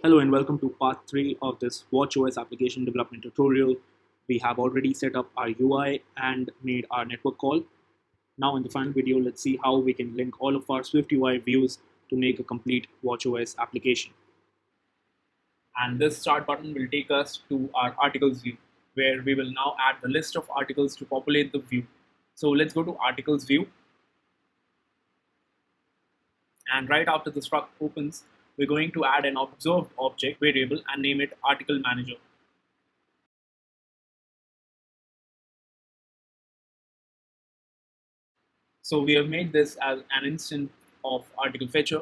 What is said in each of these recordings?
Hello and welcome to part 3 of this watchOS application development tutorial. We have already set up our UI and made our network call. Now in the final video, let's see how we can link all of our SwiftUI views to make a complete watchOS application. And this start button will take us to our articles view, where we will now add the list of articles to populate the view. So let's go to articles view. And right after the struct opens, we're going to add an observed object variable and name it article manager. So we have made this as an instance of article fetcher.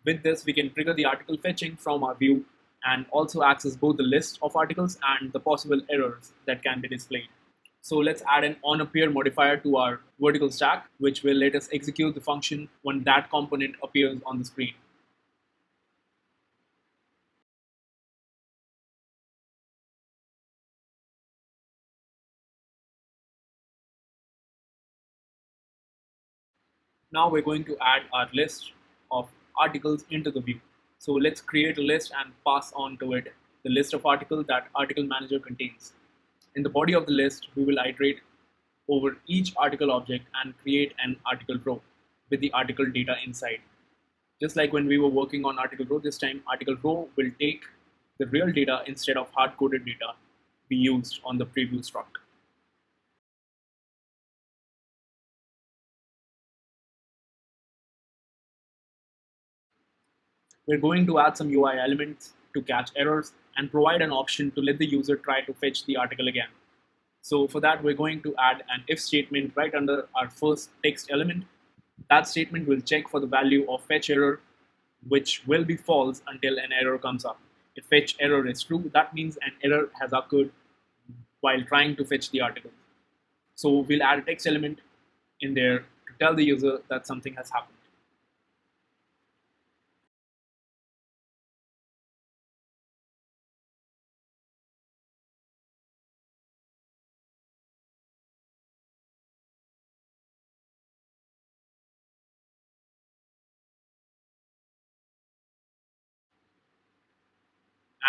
With this, we can trigger the article fetching from our view and also access both the list of articles and the possible errors that can be displayed. So let's add an onAppear modifier to our vertical stack, which will let us execute the function when that component appears on the screen. Now we're going to add our list of articles into the view. So let's create a list and pass on to it the list of articles that article manager contains. In the body of the list, we will iterate over each article object and create an article row with the article data inside. Just like when we were working on article row, this time article row will take the real data instead of hard-coded data we used on the preview struct. We're going to add some UI elements to catch errors and provide an option to let the user try to fetch the article again. So for that, we're going to add an if statement right under our first text element. That statement will check for the value of fetch error, which will be false until an error comes up. If fetch error is true, that means an error has occurred while trying to fetch the article. So we'll add a text element in there to tell the user that something has happened.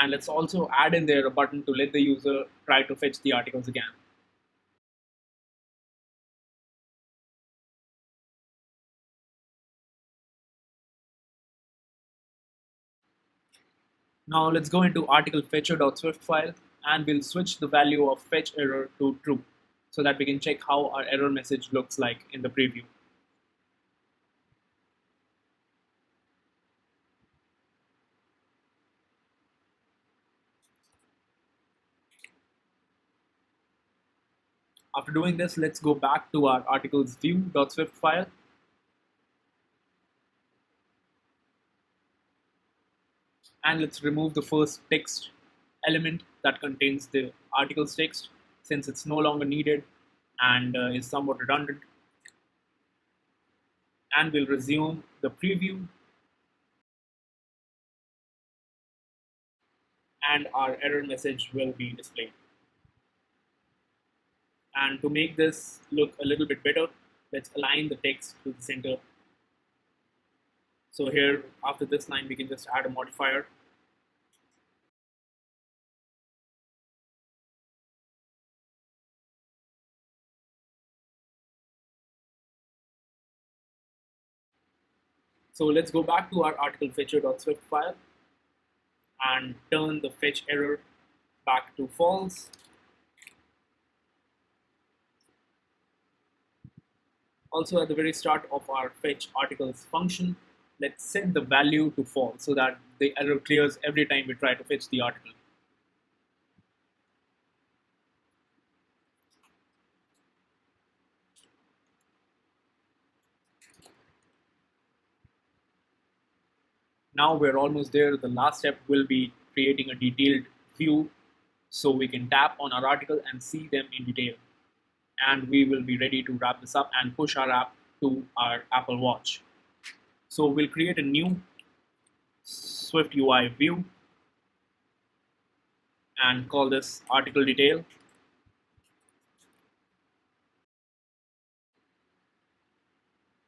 And let's also add in there a button to let the user try to fetch the articles again. Now let's go into article fetcher.swift file and we'll switch the value of fetch error to true so that we can check how our error message looks like in the preview. After doing this, let's go back to our articles view.swift file and let's remove the first text element that contains the article's text since it's no longer needed and is somewhat redundant. And we'll resume the preview and our error message will be displayed. And to make this look a little bit better, let's align the text to the center. So here, after this line, we can just add a modifier. So let's go back to our article fetcher.swift file and turn the fetch error back to false. Also, at the very start of our fetch articles function, let's set the value to false so that the error clears every time we try to fetch the article. Now we're almost there. The last step will be creating a detailed view so we can tap on our article and see them in detail. And we will be ready to wrap this up and push our app to our Apple Watch. So we'll create a new SwiftUI view and call this article detail.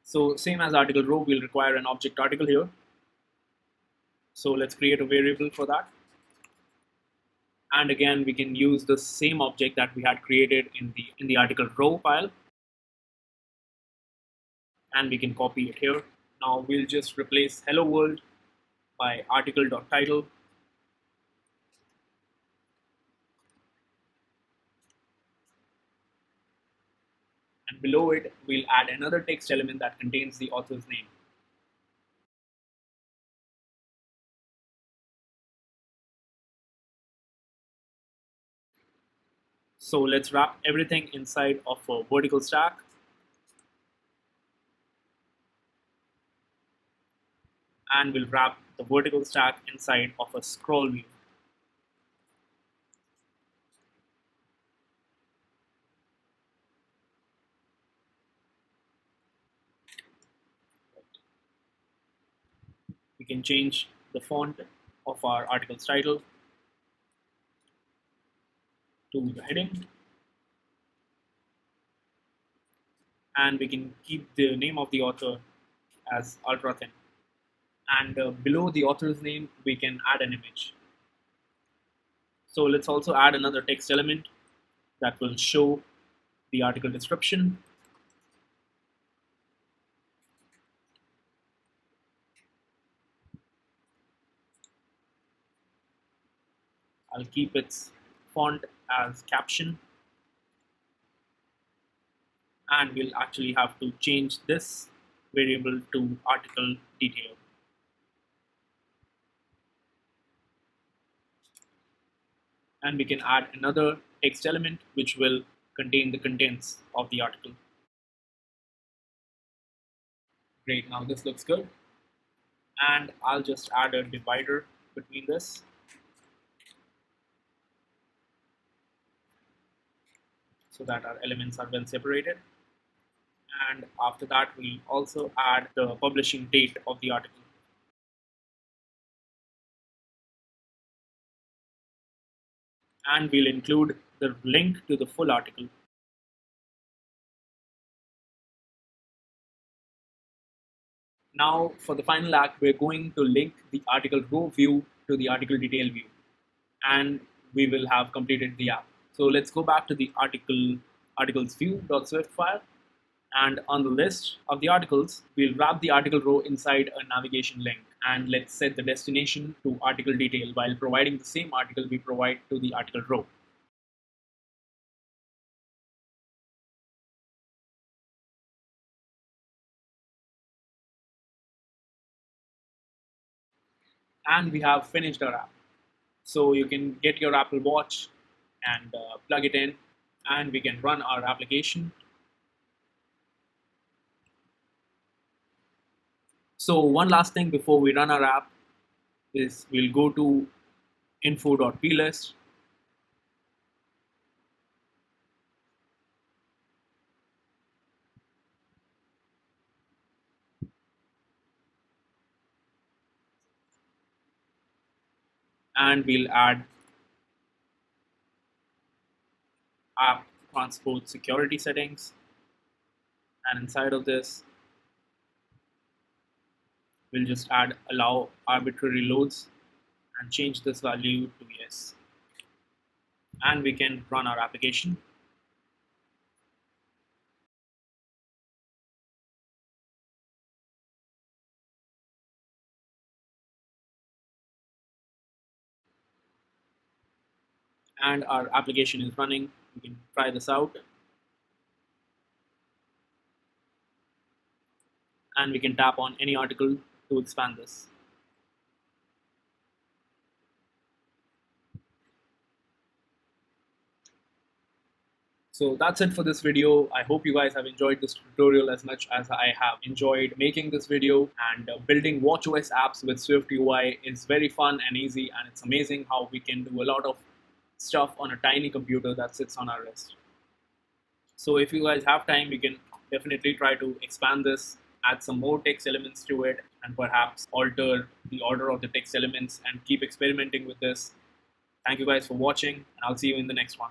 So same as article row, we'll require an object article here. So let's create a variable for that. And again, we can use the same object that we had created in the article row file, and we can copy it here. Now we'll just replace hello world by article.title, and below it we'll add another text element that contains the author's name. So let's wrap everything inside of a vertical stack, and we'll wrap the vertical stack inside of a scroll view. We can change the font of our article's title to the heading, and we can keep the name of the author as ultra thin. And below the author's name, we can add an image. So let's also add another text element that will show the article description. I'll keep its font as caption, and we'll actually have to change this variable to article detail. And we can add another text element which will contain the contents of the article. Great, now this looks good. And I'll just add a divider between this. So that our elements are well separated. And after that, we'll also add the publishing date of the article. And we'll include the link to the full article. Now for the final act, we're going to link the article row view to the article detail view, and we will have completed the app. So let's go back to the articles view.swift file, and on the list of the articles, we'll wrap the article row inside a navigation link, and let's set the destination to article detail while providing the same article we provide to the article row. And we have finished our app. So you can get your Apple Watch and plug it in, and we can run our application. So one last thing before we run our app is we'll go to info.plist, and we'll add app transport security settings, and inside of this we'll just add allow arbitrary loads and change this value to yes, and we can run our application. And our application is running. We can try this out, and we can tap on any article to expand this. So that's it for this video. I hope you guys have enjoyed this tutorial as much as I have enjoyed making this video. And building watchOS apps with SwiftUI is very fun and easy, and it's amazing how we can do a lot of stuff on a tiny computer that sits on our wrist. So if you guys have time, you can definitely try to expand this, add some more text elements to it, and perhaps alter the order of the text elements, and keep experimenting with this. Thank you guys for watching, and I'll see you in the next one.